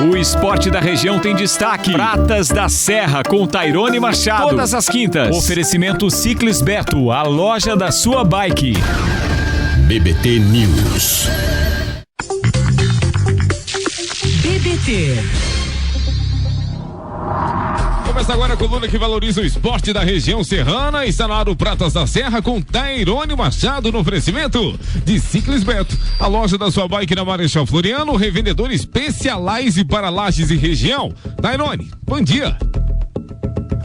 O esporte da região tem destaque. Pratas da Serra com Tairone Machado. Todas as quintas. Oferecimento Ciclis Beto, a loja da sua bike. BBT News. BBT. Começa agora a coluna que valoriza o esporte da região serrana. Está no ar o Pratas da Serra com Tairone Machado no oferecimento de Ciclis Beto, a loja da sua bike na Marechal Floriano, revendedor Specialized para Lages e região. Tairone, bom dia.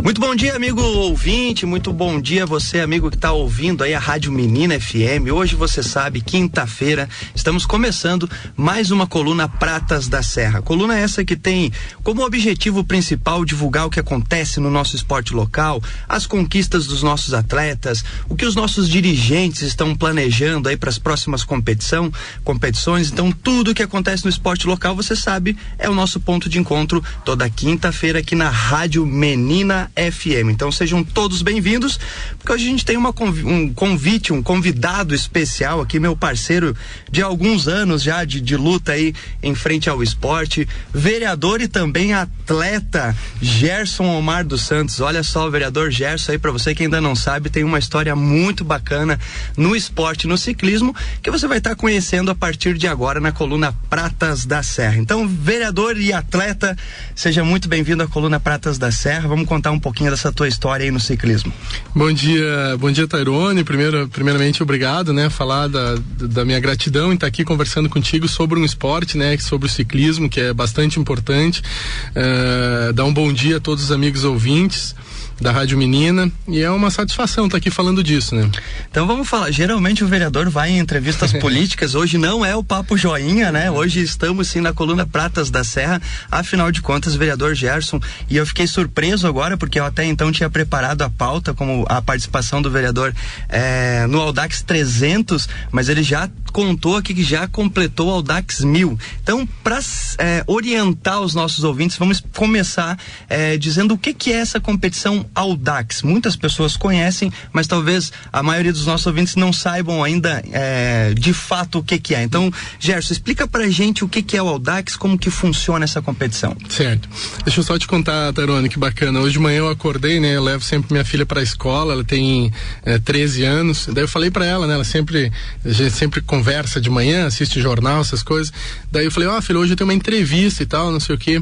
Muito bom dia, amigo ouvinte, muito bom dia você, amigo que está ouvindo aí a Rádio Menina FM. Hoje você sabe, quinta-feira, estamos começando mais uma coluna Pratas da Serra. Coluna essa que tem como objetivo principal divulgar o que acontece no nosso esporte local, as conquistas dos nossos atletas, o que os nossos dirigentes estão planejando aí para as próximas competições. Então, tudo o que acontece no esporte local, você sabe, é o nosso ponto de encontro toda quinta-feira aqui na Rádio Menina FM. Então sejam todos bem-vindos, porque hoje a gente tem um convidado especial aqui, meu parceiro de alguns anos já de luta aí em frente ao esporte, vereador e também atleta, Gerson Omar dos Santos. Olha só, o vereador Gerson aí, para você que ainda não sabe, tem uma história muito bacana no esporte, no ciclismo, que você vai estar conhecendo a partir de agora na coluna Pratas da Serra. Então, vereador e atleta, seja muito bem-vindo à coluna Pratas da Serra. Vamos contar um pouquinho dessa tua história aí no ciclismo. Bom dia Tairone, primeiramente obrigado, né, falar da minha gratidão em estar aqui conversando contigo sobre um esporte, né, sobre o ciclismo, que é bastante importante, dar um bom dia a todos os amigos ouvintes da Rádio Menina, e é uma satisfação estar aqui falando disso, né? Então vamos falar, geralmente o vereador vai em entrevistas políticas, hoje não é o papo joinha, né? Hoje estamos sim na coluna Pratas da Serra, afinal de contas, vereador Gerson, e eu fiquei surpreso agora, porque eu até então tinha preparado a pauta como a participação do vereador no Audax 300, mas ele já contou aqui que já completou o Audax 1000. Então, para orientar os nossos ouvintes, vamos começar dizendo o que é essa competição Audax. Muitas pessoas conhecem, mas talvez a maioria dos nossos ouvintes não saibam ainda de fato o que é. Então, Gerson, explica pra gente o que é o Audax, como que funciona essa competição. Certo. Deixa eu só te contar, Tairone, que bacana. Hoje de manhã eu acordei, né? Eu levo sempre minha filha pra escola, ela tem 13 anos. Daí eu falei pra ela, né? A gente sempre conversa de manhã, assiste jornal, essas coisas. Daí eu falei, filha, hoje eu tenho uma entrevista e tal, não sei o quê.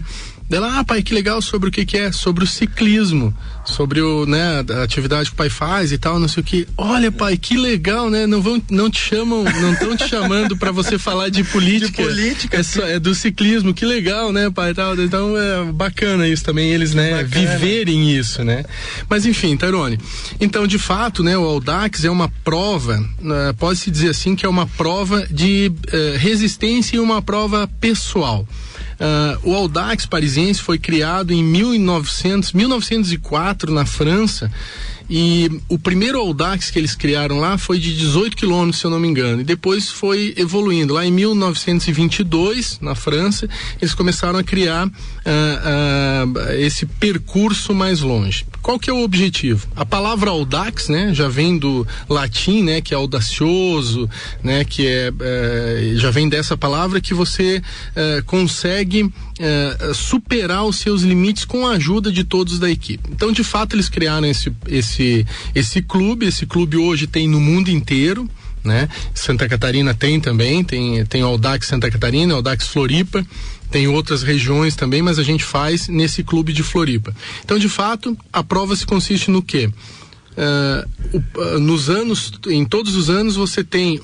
Dela, pai, que legal, sobre o que é? Sobre o ciclismo, sobre a atividade que o pai faz e tal, não sei o que. Olha, pai, que legal, né? Não estão te chamando para você falar de política. De política. É do ciclismo, que legal, né, pai, tal. Então é bacana isso também, eles, né, viverem isso, né? Mas enfim, Tairone, então de fato, né, o Audax é uma prova, pode-se dizer assim, que é uma prova de resistência e uma prova pessoal. O Audax parisiense foi criado em 1904 na França, e o primeiro Audax que eles criaram lá foi de 18 quilômetros, se eu não me engano, e depois foi evoluindo. Lá em 1922, na França, eles começaram a criar esse percurso mais longe. Qual que é o objetivo? A palavra Audax, né, já vem do latim, né, que é audacioso, né, que já vem dessa palavra que você consegue superar os seus limites com a ajuda de todos da equipe. Então, de fato, eles criaram esse clube. Esse clube hoje tem no mundo inteiro, né? Santa Catarina tem também, tem o Audax Santa Catarina, o Audax Floripa, tem outras regiões também, mas a gente faz nesse clube de Floripa. Então, de fato, a prova se consiste no quê? Em todos os anos você tem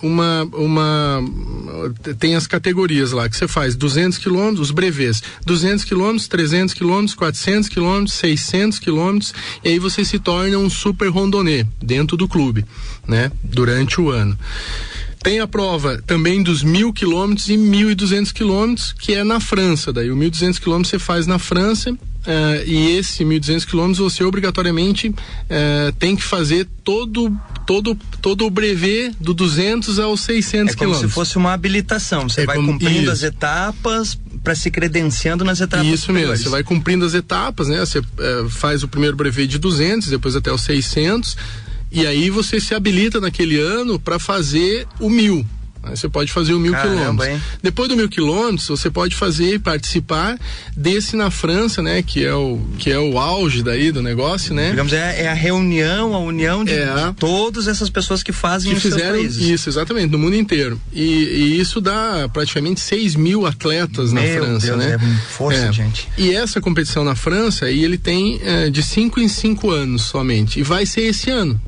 tem as categorias lá, que você faz 200 quilômetros, os brevês, 200 quilômetros, 300 quilômetros, 400 quilômetros, 600 quilômetros, e aí você se torna um super randonnée dentro do clube, né? Durante o ano. Tem a prova também dos 1.000 quilômetros e 1.200 quilômetros, que é na França. Daí o 1.200 quilômetros você faz na França, e esse 1.200 quilômetros você obrigatoriamente tem que fazer todo o brevet do 200 aos 600 quilômetros. É como se fosse uma habilitação. Você vai cumprindo as etapas para se credenciando nas etapas. Isso mesmo, você vai cumprindo as etapas, né? Você faz o primeiro brevet de 200, depois até os 600, e aí você se habilita naquele ano para fazer o 1.000. Aí você pode fazer o 1.000 quilômetros. Depois do 1.000 quilômetros, você pode fazer e participar desse na França, né? Que é o auge daí do negócio, né? Digamos, é a reunião, a união de todas essas pessoas que fazem que os seus fizeram países. Isso, exatamente, no mundo inteiro. E isso dá praticamente 6.000 atletas na França, Deus, né? É força, gente. E essa competição na França, aí ele tem de 5 em 5 anos somente. E vai ser esse ano.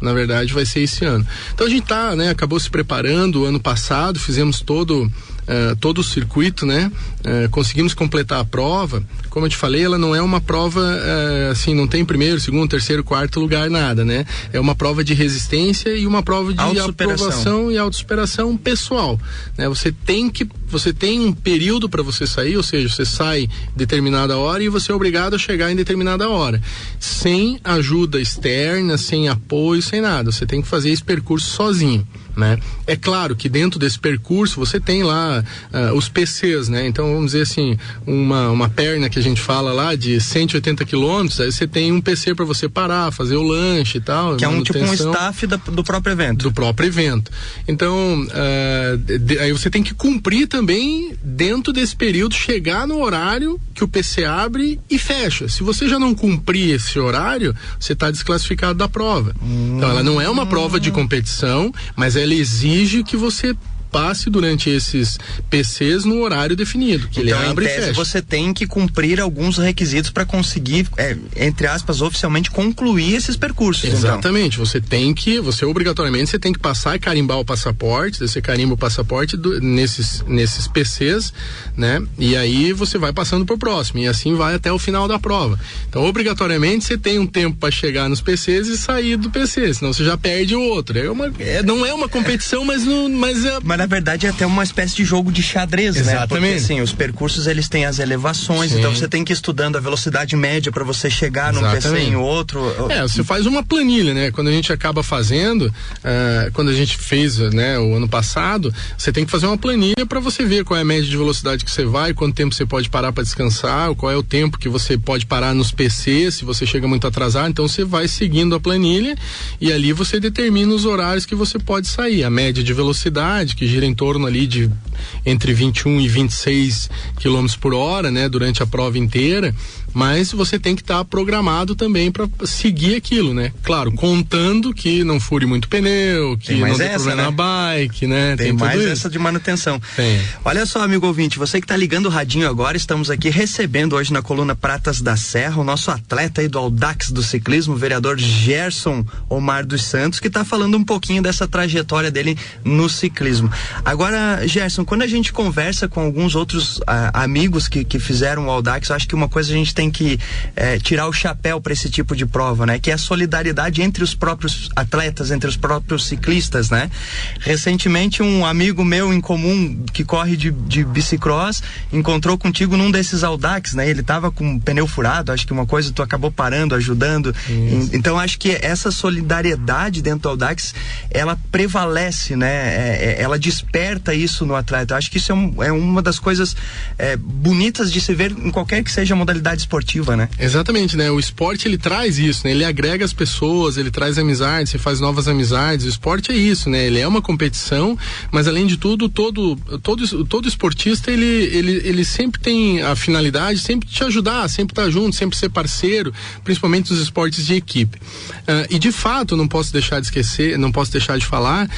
Na verdade, vai ser esse ano. Então a gente acabou se preparando. Ano passado fizemos todo o circuito, né? Conseguimos completar a prova. Como eu te falei, ela não é uma prova assim, não tem primeiro, segundo, terceiro, quarto lugar, nada, né? É uma prova de resistência e uma prova de aprovação e autossuperação pessoal, né? Você tem um período para você sair, ou seja, você sai determinada hora e você é obrigado a chegar em determinada hora, sem ajuda externa, sem apoio, sem nada. Você tem que fazer esse percurso sozinho, né? É claro que dentro desse percurso você tem lá os PCs, né? Então vamos dizer assim, uma perna que a gente fala lá de 180 quilômetros, aí você tem um PC para você parar, fazer o lanche e tal. Que é tipo um staff do próprio evento. Do próprio evento. Então, aí você tem que cumprir também dentro desse período, chegar no horário que o PC abre e fecha. Se você já não cumprir esse horário, você está desclassificado da prova. Então ela não é uma prova de competição, mas ela exige que você passe durante esses PCs no horário definido, que ele abre e fecha. Você tem que cumprir alguns requisitos para conseguir, entre aspas, oficialmente concluir esses percursos. Exatamente, então. Você obrigatoriamente tem que passar e carimbar o passaporte, você carimba o passaporte nesses PCs, né? E aí você vai passando pro próximo, e assim vai até o final da prova. Então, obrigatoriamente, você tem um tempo para chegar nos PCs e sair do PC, senão você já perde o outro. Não é uma competição, mas na verdade é até uma espécie de jogo de xadrez, exatamente, né? Porque assim, os percursos eles têm as elevações, então você tem que ir estudando a velocidade média para você chegar num PC em outro. Você faz uma planilha, né? Quando a gente acaba fazendo, quando a gente fez, né, o ano passado, você tem que fazer uma planilha para você ver qual é a média de velocidade que você vai, quanto tempo você pode parar para descansar, qual é o tempo que você pode parar nos PCs, se você chega muito atrasado, então você vai seguindo a planilha e ali você determina os horários que você pode sair, a média de velocidade, que gira em torno ali de entre 21 e 26 km por hora, né, durante a prova inteira, mas você tem que estar programado também para seguir aquilo, né? Claro, contando que não fure muito pneu, que não dê problema na bike, né? Tem mais essa de manutenção. Tem. Olha só, amigo ouvinte, você que está ligando o radinho agora, estamos aqui recebendo hoje na coluna Pratas da Serra o nosso atleta aí do Audax do ciclismo, o vereador Gerson Omar dos Santos, que está falando um pouquinho dessa trajetória dele no ciclismo. Agora, Gerson, quando a gente conversa com alguns outros amigos que fizeram o Audax, eu acho que uma coisa a gente tem que tirar o chapéu para esse tipo de prova, né? Que é a solidariedade entre os próprios atletas, entre os próprios ciclistas, né? Recentemente, um amigo meu em comum que corre de bicicross encontrou contigo num desses Audax, né? Ele tava com o pneu furado, acho que uma coisa tu acabou parando, ajudando. Então, acho que essa solidariedade dentro do Audax, ela prevalece, né? Ela desperta isso no atleta. Eu acho que isso é uma das coisas bonitas de se ver em qualquer que seja a modalidade esportiva, né? Exatamente, né? O esporte, ele traz isso, né? Ele agrega as pessoas, ele traz amizades, você faz novas amizades. O esporte é isso, né? Ele é uma competição, mas além de tudo, todo esportista, ele sempre tem a finalidade, sempre te ajudar, sempre estar junto, sempre ser parceiro, principalmente nos esportes de equipe. E de fato, não posso deixar de falar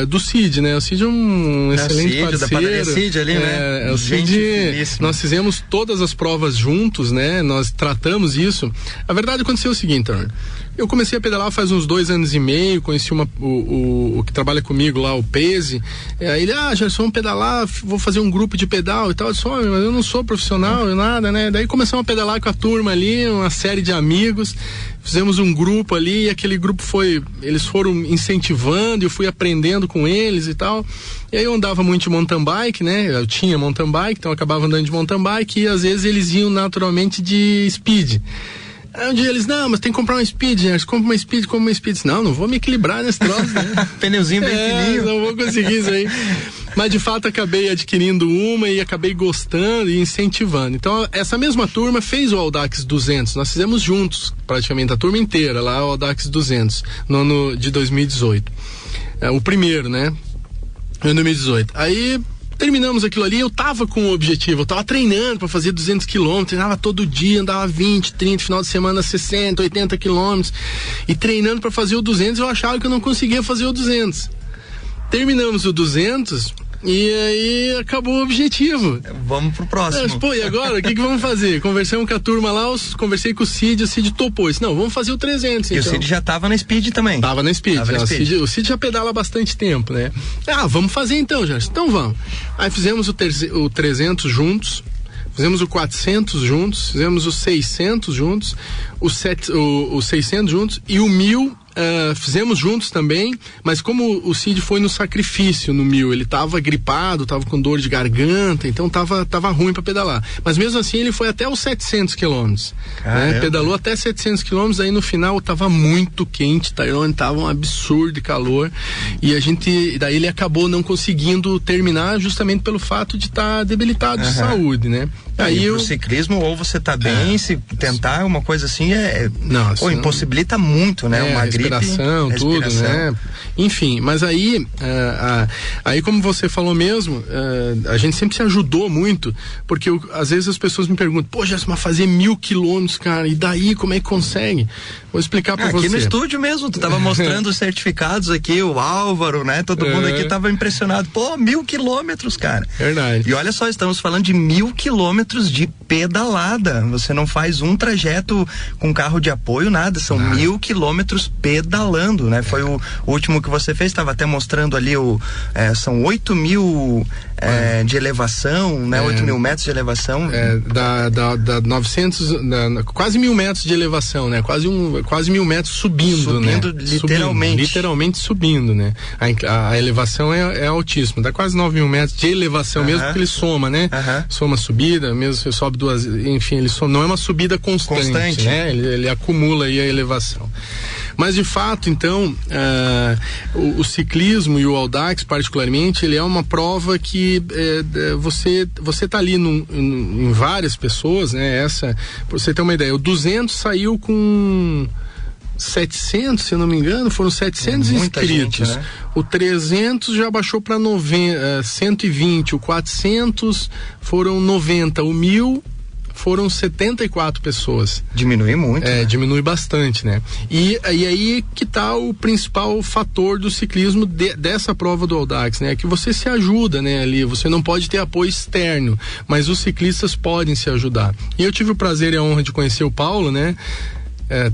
do Cid, né? O Cid é um excelente parceiro. Da padaria Cid ali, né? O Cid, nós fizemos todas as provas juntos, né? Nós tratamos isso. A verdade aconteceu o seguinte, eu comecei a pedalar faz uns 2 anos e meio, conheci o que trabalha comigo lá, o Pese. Ele, Gerson, vamos pedalar, vou fazer um grupo de pedal e tal. Eu disse, mas eu não sou profissional, nada, né? Daí começamos a pedalar com a turma ali, uma série de amigos. Fizemos um grupo ali e aquele grupo eles foram incentivando, eu fui aprendendo com eles e tal. E aí eu andava muito de mountain bike, né? Eu tinha mountain bike, então eu acabava andando de mountain bike e às vezes eles iam naturalmente de speed. Aí um dia eles, não, mas tem que comprar uma speed, gente. Compra uma speed. Não vou me equilibrar nesse troço, né? Pneuzinho bem fininho. Não vou conseguir isso aí. Mas de fato acabei adquirindo uma e acabei gostando e incentivando. Então essa mesma turma fez o Audax 200. Nós fizemos juntos, praticamente a turma inteira lá, o Audax 200, no ano de 2018. O primeiro, né? Em 2018. Aí terminamos aquilo ali, eu tava com o objetivo, eu tava treinando pra fazer 200 quilômetros, treinava todo dia, andava 20, 30, final de semana 60, 80 quilômetros, e treinando pra fazer o 200, eu achava que eu não conseguia fazer o 200. Terminamos o 200 e aí acabou o objetivo. Vamos pro próximo. Pô, e agora? O que vamos fazer? Conversamos com a turma lá, conversei com o Cid topou. Disse, não, vamos fazer o 300. E então. o Cid já tava na Speed também. Tava na Speed. O Cid já pedala há bastante tempo, né? Vamos fazer então, Gerson. Então vamos. Aí fizemos o 300 juntos, fizemos o 400 juntos, fizemos o 600 juntos, o 600 juntos e o 1000 fizemos juntos também, mas como o Cid foi no sacrifício no 1000, ele tava gripado, tava com dor de garganta, então tava ruim pra pedalar, mas mesmo assim ele foi até os 700 quilômetros, né? Pedalou até 700 quilômetros, aí no final tava muito quente, Tairone, tava um absurdo de calor, e daí ele acabou não conseguindo terminar justamente pelo fato de estar debilitado de saúde, né? Aí o ciclismo, ou você tá bem, se tentar uma coisa assim, impossibilita muito, né? Uma respiração, tudo, né? Enfim, mas aí como você falou mesmo, a gente sempre se ajudou muito, porque às vezes as pessoas me perguntam, pô, Gerson, mas fazer 1000 quilômetros, cara, e daí como é que consegue? Vou explicar pra você. Aqui no estúdio mesmo, tu tava mostrando os certificados aqui, o Álvaro, né? Todo mundo aqui tava impressionado. Pô, 1000 quilômetros, cara. Verdade. E olha só, estamos falando de 1000 quilômetros de pedalada. Você não faz um trajeto com carro de apoio, nada. São 1000 quilômetros pedalando, né? Foi o último que você fez, estava até mostrando ali são 8.000 de elevação, né? 8.000 metros de elevação. Da 900, quase 1.000 metros de elevação, né? Quase 1.000 metros subindo, né? Literalmente subindo, né? A elevação é altíssima, dá quase 9.000 metros de elevação, mesmo porque ele soma, né? Soma subida, mesmo se sobe duas, enfim, ele não é uma subida constante. Né? Ele acumula aí a elevação. Mas de fato, então, o ciclismo e o Audax particularmente, ele é uma prova que você tá ali em várias pessoas, né? Pra você ter uma ideia, o 200 saiu com 700, se eu não me engano, foram 700 inscritos. Gente, né? O 300 já baixou para 120, o 400 foram 90, o 1000 foram 74 pessoas. Diminui muito. Né? Diminui bastante, né? E aí que tá o principal fator do ciclismo dessa prova do Audax, né? Que você se ajuda, né? Ali, você não pode ter apoio externo, mas os ciclistas podem se ajudar. E eu tive o prazer e a honra de conhecer o Paulo, né?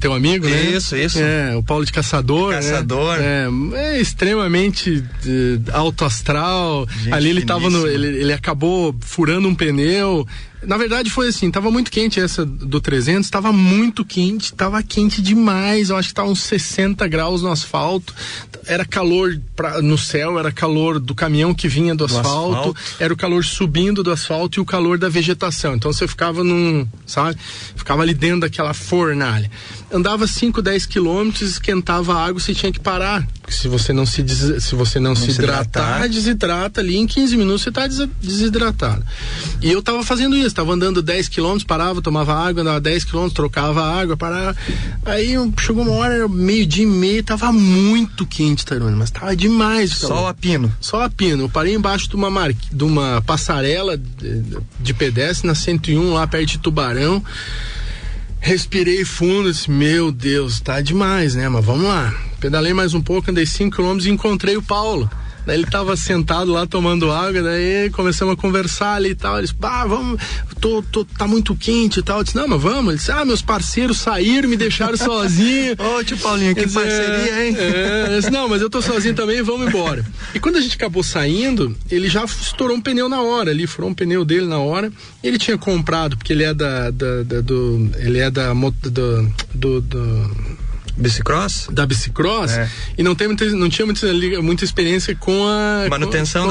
Teu amigo, né? Isso. O Paulo de Caçador. Né? É extremamente alto astral. Gente, ali ele tava ele acabou furando um pneu. Na verdade foi assim, tava muito quente essa do 300, tava muito quente, tava quente demais, eu acho que tava uns 60 graus no asfalto, era calor no céu, era calor do caminhão que vinha do asfalto, era o calor subindo do asfalto e o calor da vegetação, então você ficava ficava ali dentro daquela fornalha. Andava 5, 10 quilômetros, esquentava a água, você tinha que parar, porque se você não se hidratar, desidrata ali, em 15 minutos você tá desidratado. E eu tava fazendo isso, tava andando 10 quilômetros, parava, tomava água, andava 10 quilômetros, trocava água, parava. Aí chegou uma hora, era 12:30, tava muito quente, Tairone, mas tava demais. Só a pino. Eu parei embaixo de uma passarela de pedestre na 101, lá perto de Tubarão. Respirei fundo, disse, meu Deus, tá demais, né? Mas vamos lá. Pedalei mais um pouco, andei 5 quilômetros e encontrei o Paulo. Daí ele tava sentado lá tomando água, daí começamos a conversar ali e tal. Ele disse, vamos, tá muito quente e tal. Eu disse, não, mas vamos. Ele disse, meus parceiros saíram, me deixaram sozinho. Ô, tio Paulinho, que parceria, hein? Eu disse, não, mas eu tô sozinho também, vamos embora. E quando a gente acabou saindo, ele já estourou um pneu na hora, ali, furou um pneu dele na hora. Ele tinha comprado, porque ele é Bicicross? Da Bicicross, e não tinha muita experiência com a manutenção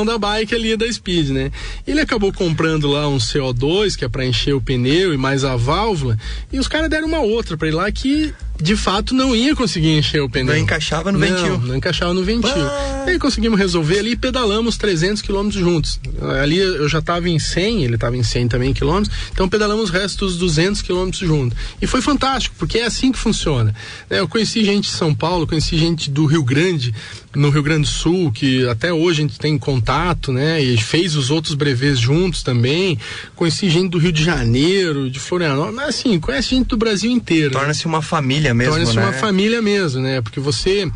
da bike ali da Speed, né? Ele acabou comprando lá um CO2, que é para encher o pneu e mais a válvula, e os caras deram uma outra para ele lá que de fato não ia conseguir encher o pneu. Não encaixava no ventil. Não encaixava no ventil. E aí conseguimos resolver ali e pedalamos 300 quilômetros juntos. Ali eu já estava em 100, ele estava em 100 também quilômetros, então pedalamos o resto dos 200 quilômetros juntos. E foi fantástico, porque é assim que funciona. Eu conheci gente de São Paulo, conheci gente do Rio Grande, no Rio Grande do Sul, que até hoje a gente tem contato, né? E fez os outros brevês juntos também. Conheci gente do Rio de Janeiro, de Florianópolis, mas assim, conhece gente do Brasil inteiro. Torna-se uma família mesmo, Torna-se uma família mesmo, né? Porque você,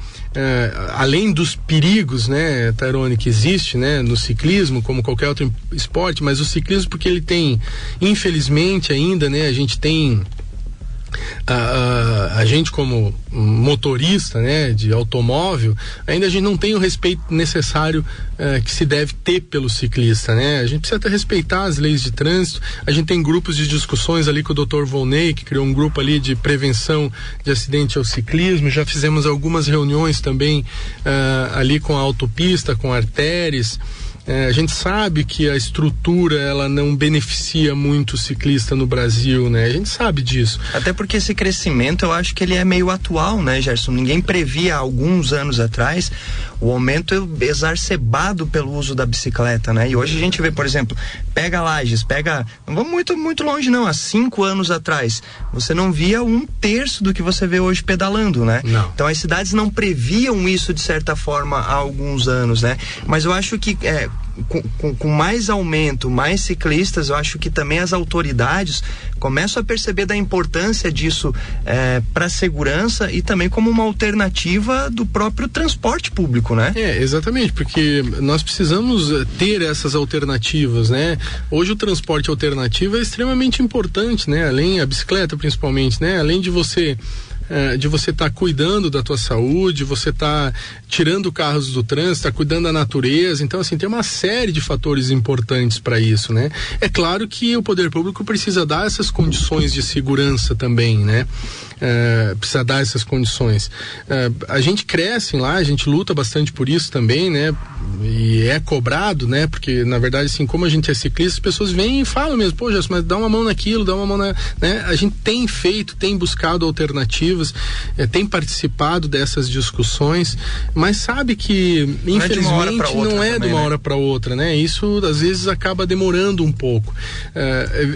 além dos perigos, né, Tairone, que existe, né, no ciclismo, como qualquer outro esporte, mas o ciclismo, porque ele tem, infelizmente ainda, né, a gente tem a gente como motorista, né, de automóvel, ainda a gente não tem o respeito necessário que se deve ter pelo ciclista, né? A gente precisa até respeitar as leis de trânsito. A gente tem grupos de discussões ali com o Dr. Volney, que criou um grupo ali de prevenção de acidente ao ciclismo. Já fizemos algumas reuniões também ali com a autopista, com artérias. A gente sabe que a estrutura ela não beneficia muito o ciclista no Brasil, né? A gente sabe disso. Até porque esse crescimento eu acho que ele é meio atual, né, Gerson? Ninguém previa há alguns anos atrás o aumento exacerbado pelo uso da bicicleta, né? E hoje a gente vê, por exemplo, pega Lages, não vamos muito longe não, há 5 anos atrás, você não via 1/3 do que você vê hoje pedalando, né? Não. Então as cidades não previam isso de certa forma há alguns anos, né? Mas eu acho que com mais aumento, mais ciclistas, eu acho que também as autoridades começam a perceber da importância disso para a segurança e também como uma alternativa do próprio transporte público, né? Exatamente, porque nós precisamos ter essas alternativas, né? Hoje o transporte alternativo é extremamente importante, né? Além a bicicleta principalmente, né? Além de você estar cuidando da tua saúde, você tá tirando carros do trânsito, tá cuidando da natureza. Então, assim, tem uma série de fatores importantes para isso, né? É claro que o poder público precisa dar essas condições de segurança também, né? Precisa dar essas condições. A gente cresce lá, a gente luta bastante por isso também, né? E é cobrado, né? Porque, na verdade, assim, como a gente é ciclista, as pessoas vêm e falam mesmo, pô, Jesus, mas dá uma mão naquilo, dá uma mão né? A gente tem feito, tem buscado alternativas, tem participado dessas discussões, mas sabe que, infelizmente, não é de uma hora para outra, né? Isso, às vezes, acaba demorando um pouco.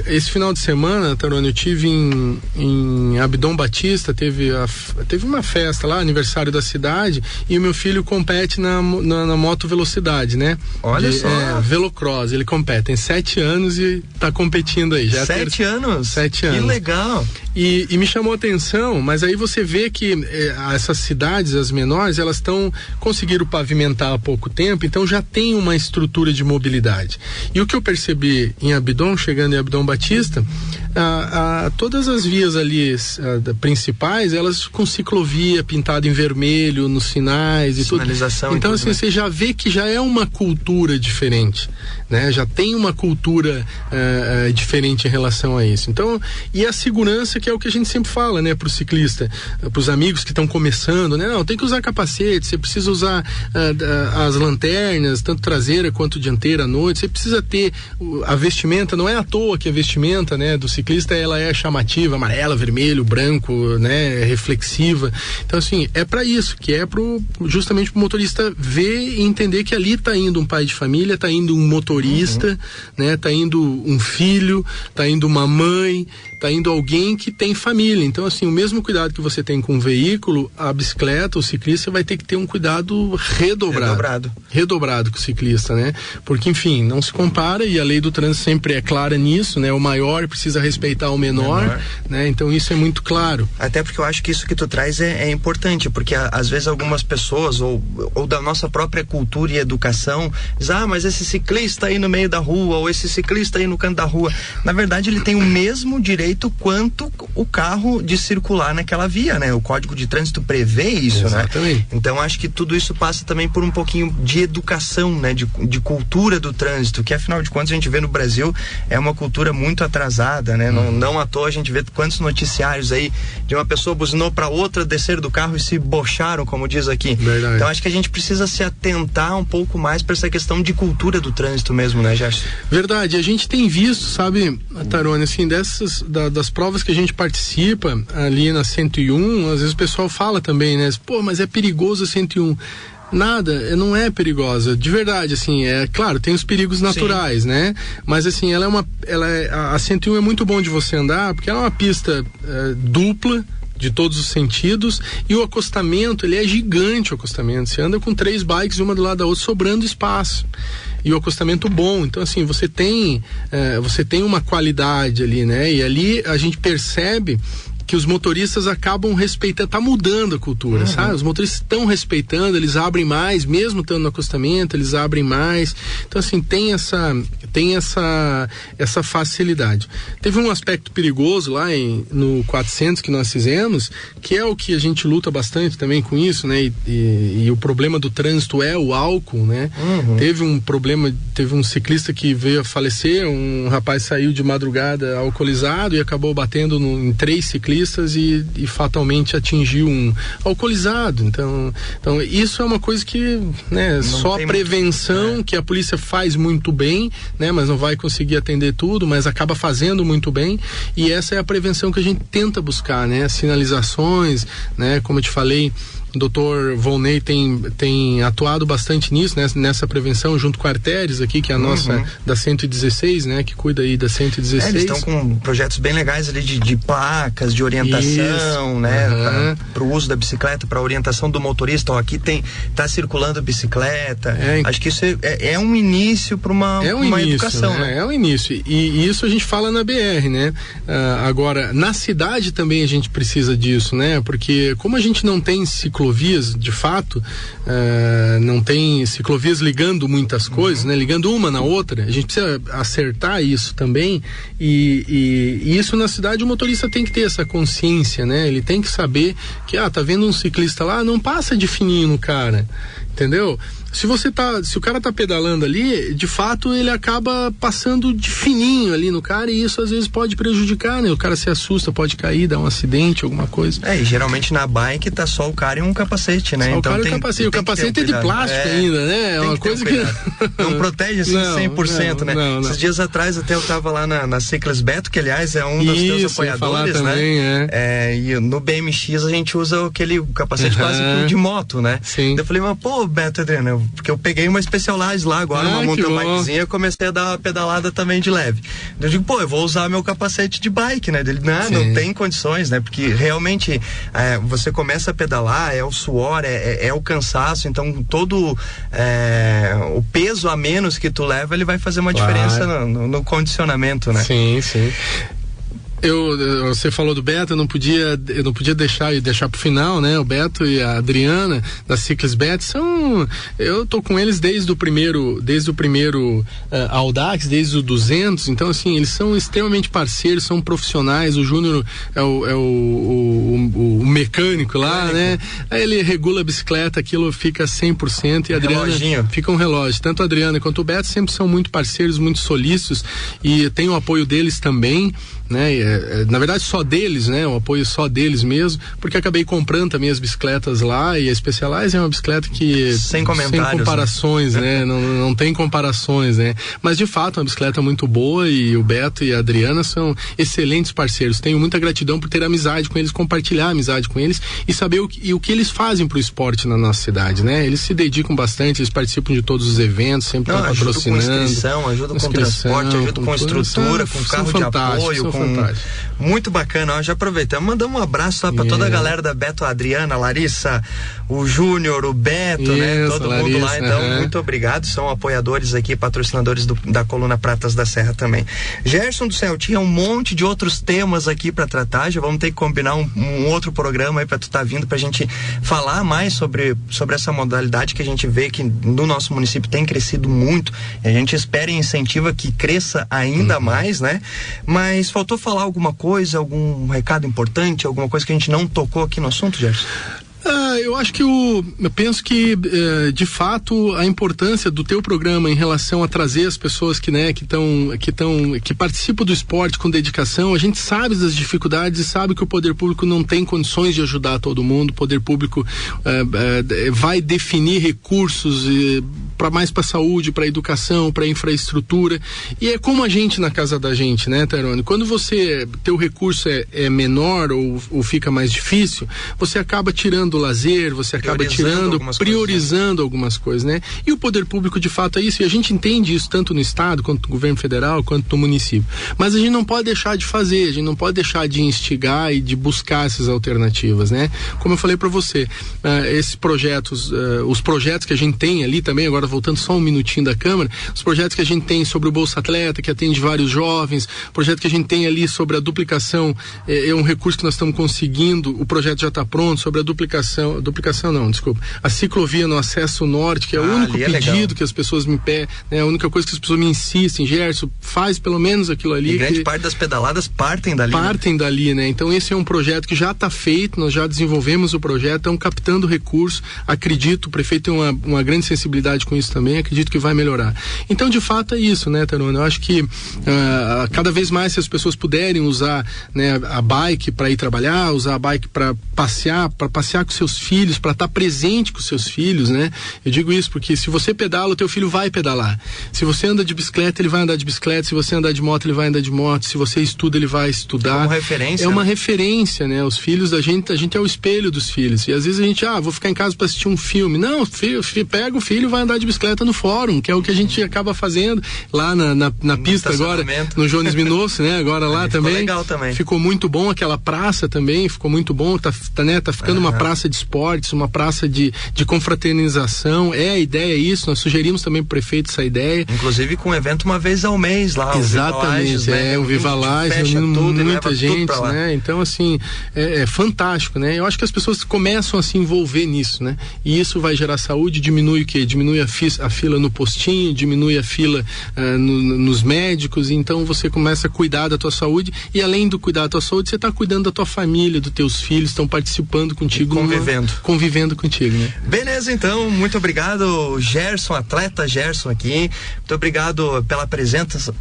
Esse final de semana, Tairone, eu tive em Abdon Batista, teve uma festa lá, aniversário da cidade, e o meu filho compete na moto velocidade, né? Olha só. Velocross, ele compete, tem 7 anos e tá competindo aí. Já 7 anos? 7 anos. Que legal! E me chamou a atenção, mas aí você vê que essas cidades, as menores, elas conseguiram pavimentar há pouco tempo, então já tem uma estrutura de mobilidade. E o que eu percebi em Abdon, chegando em Abdon Batista, todas as vias ali principais, elas com ciclovia pintada em vermelho, nos sinais e tudo. Então, assim, você já vê que já é uma cultura diferente, né? Já tem uma cultura diferente em relação a isso. Então, e a segurança, que é o que a gente sempre fala, né, pro ciclista, pros amigos que estão começando, né? Não, tem que usar capacete, você precisa usar as lanternas, tanto traseira quanto dianteira à noite, você precisa ter a vestimenta, não é à toa que a vestimenta, né, do ciclista, ela é chamativa, amarela, vermelho, branco, né, reflexiva. Então, assim, é para isso, que é justamente pro motorista ver e entender que ali tá indo um pai de família, tá indo um motorista, né, tá indo um filho, tá indo uma mãe, tá indo alguém que tem família. Então, assim, o mesmo cuidado que você tem com o veículo, a bicicleta, o ciclista vai ter que ter um cuidado redobrado com o ciclista, né? Porque, enfim, não se compara, e a lei do trânsito sempre é clara nisso, né? O maior precisa respeitar o menor, né? Então isso é muito claro. Até porque eu acho que isso que tu traz é importante, porque às vezes algumas pessoas, ou da nossa própria cultura e educação, diz, mas esse ciclista aí no meio da rua, ou esse ciclista aí no canto da rua, na verdade ele tem o mesmo direito quanto o carro de circular naquela via, né? O Código de Trânsito prevê isso, exatamente, né? Então acho que tudo isso passa também por um pouquinho de educação, né? De cultura do trânsito, que afinal de contas a gente vê no Brasil é uma cultura muito atrasada, né? Não à toa a gente vê quantos noticiários aí de uma pessoa buzinou para outra, desceram do carro e se bocharam, como diz aqui. Verdade. Então acho que a gente precisa se atentar um pouco mais para essa questão de cultura do trânsito mesmo, né, Gerson? Verdade, a gente tem visto, sabe, Tarone, assim, das provas que a gente participa ali na 101, às vezes o pessoal fala também, né? Pô, mas é perigoso a 101. Nada, não é perigosa, de verdade, assim, claro, tem os perigos naturais, sim, né? Mas assim, a 101 é muito bom de você andar, porque ela é uma pista dupla, de todos os sentidos, e o acostamento, ele é gigante, o acostamento, você anda com 3 bikes uma do lado da outra, sobrando espaço, e o acostamento bom, então assim, você tem uma qualidade ali, né? E ali a gente percebe que os motoristas acabam respeitando, tá mudando a cultura, sabe? Os motoristas estão respeitando, eles abrem mais, mesmo estando no acostamento, eles abrem mais. Então, assim, tem essa facilidade. Teve um aspecto perigoso lá no 400 que nós fizemos, que é o que a gente luta bastante também com isso, né? E o problema do trânsito é o álcool, né? Teve um ciclista que veio a falecer, um rapaz saiu de madrugada alcoolizado e acabou batendo em 3 ciclistas e fatalmente atingiu um alcoolizado. Então isso é uma coisa que, né, só a prevenção que a polícia faz muito bem, né, mas não vai conseguir atender tudo, mas acaba fazendo muito bem, e essa é a prevenção que a gente tenta buscar, né, sinalizações, né, como eu te falei, o Dr. Volney tem atuado bastante nisso, né, nessa prevenção, junto com a Artéries aqui, que é a nossa da 116, né, que cuida aí da 116. Eles estão com projetos bem legais ali de placas, de orientação, né, para o uso da bicicleta, para orientação do motorista. Ó, aqui tá circulando bicicleta. Acho que isso é um início para uma educação, né? É um início. E isso a gente fala na BR, né? Agora, na cidade também a gente precisa disso, né? Porque como a gente não tem ciclovias, de fato, não tem ciclovias ligando muitas coisas, né? Ligando uma na outra, a gente precisa acertar isso também, e isso na cidade o motorista tem que ter essa consciência, né? Ele tem que saber que, tá vendo um ciclista lá, não passa de fininho no cara, entendeu? Se o cara tá pedalando ali, de fato ele acaba passando de fininho ali no cara, e isso às vezes pode prejudicar, né? O cara se assusta, pode cair, dar um acidente, alguma coisa. E geralmente na bike tá só o cara e um capacete, né? Só então o cara e o capacete. O capacete é de plástico ainda, né? É uma coisa que não protege assim 100%, né? Não. Esses dias atrás até eu tava lá na Ciclis Beto, que aliás é um dos teus apoiadores, né? Também, e no BMX a gente usa aquele capacete quase de moto, né? Sim. Eu falei, mas pô, Beto, Adriano, porque eu peguei uma Specialized lá agora, uma mountain bikezinha, e comecei a dar uma pedalada também de leve. Eu digo, eu vou usar meu capacete de bike, né? Ele, não tem condições, né? Porque realmente você começa a pedalar, é o suor, é o cansaço, então todo o peso a menos que tu leva, ele vai fazer uma diferença no condicionamento, né? Sim. Você falou do Beto, eu não podia deixar pro final, né? O Beto e a Adriana da Ciclis Beto eu tô com eles desde o primeiro Audax, desde o 200, então assim, eles são extremamente parceiros, são profissionais. O Júnior é o mecânico lá, né? Aí ele regula a bicicleta, aquilo fica 100%, e a Adriana fica um relógio. Tanto a Adriana quanto o Beto sempre são muito parceiros, muito solícitos, e tem o apoio deles também, né? Na verdade só deles, né? O apoio só deles mesmo, porque acabei comprando também as bicicletas lá, e a Specialized é uma bicicleta que sem comparações, né? Não tem comparações, né? Mas de fato é uma bicicleta muito boa, e o Beto e a Adriana são excelentes parceiros. Tenho muita gratidão por ter amizade com eles, compartilhar amizade com eles e saber o que eles fazem pro esporte na nossa cidade, né? Eles se dedicam bastante, eles participam de todos os eventos, sempre estão patrocinando. Ajuda com inscrição, ajuda com transporte, ajuda com estrutura, com carro de apoio, muito bacana. Já aproveitamos, mandamos um abraço lá para toda a galera da Beto, a Adriana, a Larissa, o Júnior, o Beto, né? Todo mundo lá, então, muito obrigado, são apoiadores aqui, patrocinadores da Coluna Pratas da Serra também. Gerson do Céu, tinha um monte de outros temas aqui para tratar, já vamos ter que combinar um outro programa aí para tu tá vindo pra gente falar mais sobre essa modalidade que a gente vê que no nosso município tem crescido muito, e a gente espera e incentiva que cresça ainda mais, né? Mas faltou falar alguma coisa, algum recado importante, alguma coisa que a gente não tocou aqui no assunto, Gerson? Eu acho que eu penso que de fato a importância do teu programa em relação a trazer as pessoas que participam do esporte com dedicação, a gente sabe das dificuldades e sabe que o poder público não tem condições de ajudar todo mundo. O poder público vai definir recursos mais para saúde, para educação, para infraestrutura, e é como a gente na casa da gente, né, Tairone? Quando teu recurso é menor ou fica mais difícil, você acaba tirando o lazer, você acaba priorizando algumas coisas, né? E o poder público de fato é isso, e a gente entende isso tanto no estado, quanto no governo federal, quanto no município. Mas a gente não pode deixar de fazer, a gente não pode deixar de instigar e de buscar essas alternativas, né? Como eu falei para você, esses projetos, os projetos que a gente tem ali também, agora voltando só um minutinho da Câmara, os projetos que a gente tem sobre o Bolsa Atleta, que atende vários jovens, projeto que a gente tem ali sobre a duplicação, é um recurso que nós estamos conseguindo, o projeto já está pronto, sobre a ciclovia no acesso norte, que é o único pedido que as pessoas me pedem, né? A única coisa que as pessoas me insistem, Gerson, faz pelo menos aquilo ali. E grande parte das pedaladas partem dali, né? Então esse é um projeto que já está feito, nós já desenvolvemos o projeto, estamos captando recursos, acredito, o prefeito tem uma grande sensibilidade com isso também, acredito que vai melhorar. Então, de fato, é isso, né, Tairone? Eu acho que cada vez mais, se as pessoas puderem usar, né, a bike para ir trabalhar, usar a bike para passear com seus filhos, para estar presente com seus filhos, né? Eu digo isso porque se você pedala, o teu filho vai pedalar. Se você anda de bicicleta, ele vai andar de bicicleta. Se você andar de moto, ele vai andar de moto. Se você estuda, ele vai estudar. É uma referência. É uma referência, né? Os filhos da gente, a gente é o espelho dos filhos. E às vezes a gente, vou ficar em casa para assistir um filme. Não, pega o filho e vai andar de bicicleta no fórum, que é o que a gente acaba fazendo lá na pista agora, no Jones Minosso, né? Agora lá também. Ficou legal também. Ficou muito bom aquela praça também, ficou muito bom, tá ficando uma praça de esportes, uma praça de confraternização. A ideia é isso, nós sugerimos também pro prefeito essa ideia. Inclusive com um evento uma vez ao mês lá. Exatamente, o Viva Lages, muita gente, né? Então, assim, é fantástico, né? Eu acho que as pessoas começam a se envolver nisso, né? E isso vai gerar saúde, diminui o quê? Diminui a fila no postinho, diminui a fila nos médicos, então você começa a cuidar da tua saúde, e além do cuidar da tua saúde, você está cuidando da tua família, dos teus filhos, estão participando contigo. Convivendo contigo, né? Beleza, então, muito obrigado, Gerson, atleta Gerson aqui, muito obrigado pela presença,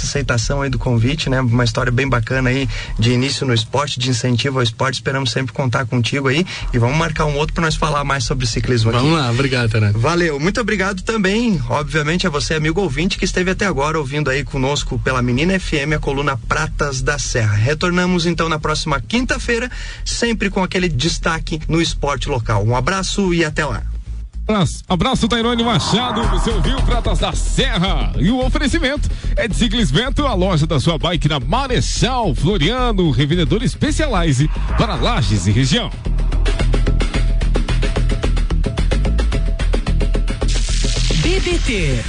aceitação aí do convite, né? Uma história bem bacana aí, de início no esporte, de incentivo ao esporte, esperamos sempre contar contigo aí, e vamos marcar um outro para nós falar mais sobre ciclismo aqui. Vamos lá, obrigado, Tairone. Valeu, muito obrigado também, obviamente, a você, amigo ouvinte, que esteve até agora ouvindo aí conosco pela Menina FM, a coluna Pratas da Serra. Retornamos então na próxima quinta-feira, sempre com aquele destaque no esporte local. Um abraço e até lá. Abraço, Tairone Machado. Você ouviu Pratas da Serra, e o oferecimento é de Ciclis Beto, a loja da sua bike na Marechal Floriano, revendedor Specialized para Lages e região. BBT